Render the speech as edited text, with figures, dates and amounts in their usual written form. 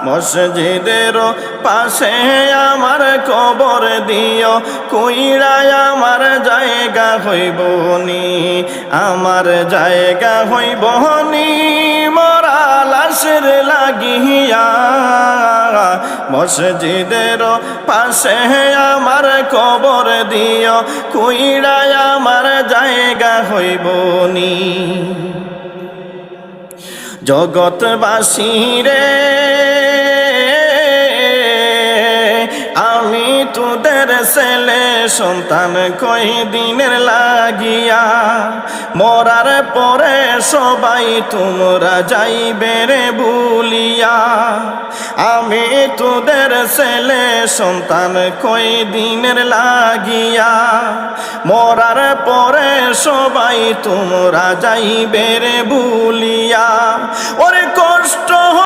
মসজিদের পাশে আমার কবর দিও, কইরায় আমার জায়গা হইব নি, আমার জায়গা হইব নি মরা লাশের লাগিয়া। মসজিদের পাশে আমার কবর দিও, কইরায় আমার জায়গা হইব নি। জগৎবাসী রে আমি তোদের ছেলে সন্তান কই দিনের লাগিয়া, মরার পরে সবাই তোমরা যাইবে রে ভুলিয়া। আমি তোদের ছেলে সন্তান কই দিনের লাগিয়া, মরার পরে সবাই তোমরা যাইবে রে ভুলিয়া। ওরে কষ্ট